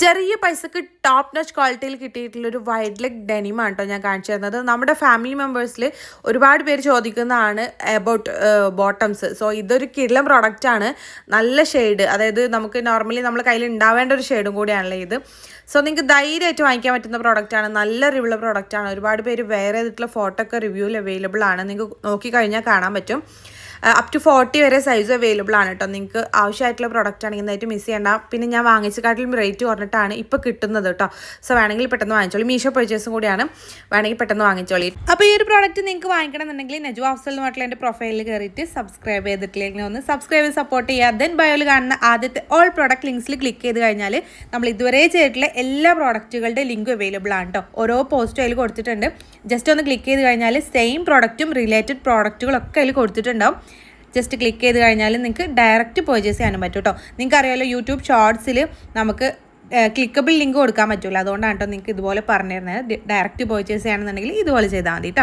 ചെറിയ പൈസക്ക് top notch ക്വാളിറ്റിയിൽ കിട്ടിയിട്ടുള്ളൊരു വൈഡ് ലെഗ് ഡെനിമാണ് കേട്ടോ ഞാൻ കാണിച്ചു തരുന്നത്. നമ്മുടെ ഫാമിലി മെമ്പേഴ്സിൽ ഒരുപാട് പേര് ചോദിക്കുന്നതാണ് അബൌട്ട് ബോട്ടംസ്. സോ ഇതൊരു കിടിലൻ പ്രോഡക്റ്റാണ്. നല്ല ഷെയ്ഡ്, അതായത് നമുക്ക് നോർമലി നമ്മുടെ കയ്യിൽ ഉണ്ടാവേണ്ട ഒരു ഷെയ്ഡും കൂടിയാണല്ലോ ഇത്. സോ നിങ്ങൾക്ക് ധൈര്യമായിട്ട് വാങ്ങിക്കാൻ പറ്റുന്ന പ്രോഡക്റ്റാണ്. നല്ല റിവ്യുള്ള പ്രോഡക്റ്റാണ്. ഒരുപാട് പേര് വെയർ ചെയ്തിട്ടുള്ള ഫോട്ടോ ഒക്കെ റിവ്യൂവിൽ അവൈലബിൾ ആണ്. നിങ്ങൾക്ക് നോക്കിക്കഴിഞ്ഞാൽ കാണാൻ പറ്റും. അപ് ടു 40 വരെ സൈസ് അവൈലബിൾ ആണ് കേട്ടോ. നിങ്ങൾക്ക് ആവശ്യമായിട്ടുള്ള പ്രോഡക്റ്റ് ആണെങ്കിൽ നന്നായിട്ട് മിസ് ചെയ്യേണ്ട. പിന്നെ ഞാൻ വാങ്ങിച്ചക്കാട്ടിലും റേറ്റ് കുറഞ്ഞിട്ടാണ് ഇപ്പോൾ കിട്ടുന്നത് കേട്ടോ. സോ വേണമെങ്കിൽ പെട്ടെന്ന് വാങ്ങിച്ചോളൂ. മീഷോ പർച്ചേസും കൂടിയാണ്, വേണമെങ്കിൽ പെട്ടെന്ന് വാങ്ങിച്ചോളി. അപ്പോൾ ഈ ഒരു പ്രോഡക്റ്റ് നിങ്ങൾക്ക് വാങ്ങിക്കണമെന്നുണ്ടെങ്കിൽ നജു അഫ്സൽ എന്ന് പറഞ്ഞിട്ടുള്ള എൻ്റെ പ്രൊഫൈലിൽ കയറിയിട്ട് സബ്സ്ക്രൈബ് ചെയ്തിട്ടില്ലെങ്കിൽ ഒന്ന് സബ്സ്ക്രൈബ് ചെയ്ത് സപ്പോർട്ട് ചെയ്യുക. ദെൻ ബയോയിൽ കാണുന്ന ആദ്യത്തെ ഓൾ പ്രോഡക്റ്റ് ലിങ്ക്സിൽ ക്ലിക്ക് ചെയ്ത് കഴിഞ്ഞാൽ നമ്മൾ ഇതുവരെ ചെയ്തിട്ടുള്ള എല്ലാ പ്രോഡക്റ്റുകളുടെ ലിങ്കും അവൈലബിൾ ആണ് കേട്ടോ. ഓരോ പോസ്റ്റും അതിൽ കൊടുത്തിട്ടുണ്ട്. ജസ്റ്റ് ഒന്ന് ക്ലിക്ക് ചെയ്ത് കഴിഞ്ഞാൽ സെയിം പ്രോഡക്റ്റും റിലേറ്റഡ് പ്രോഡക്റ്റുകളൊക്കെ അതിൽ കൊടുത്തിട്ടുണ്ടാവും. ജസ്റ്റ് ക്ലിക്ക് ചെയ്ത് കഴിഞ്ഞാൽ നിങ്ങൾക്ക് ഡയറക്റ്റ് പർച്ചേസ് ചെയ്യാനും പറ്റും കേട്ടോ. നിങ്ങൾക്ക് അറിയാമല്ലോ, യൂട്യൂബ് ഷോർട്സിൽ നമുക്ക് ക്ലിക്കബിൾ ലിങ്ക് കൊടുക്കാൻ പറ്റില്ല. അതുകൊണ്ടാണ് കേട്ടോ നിങ്ങൾക്ക് ഇതുപോലെ പറഞ്ഞു തരുന്നത്. ഡയറക്റ്റ് പർച്ചേസ് ചെയ്യണമെന്നുണ്ടെങ്കിൽ ഇതുപോലെ ചെയ്താൽ മതി കേട്ടോ.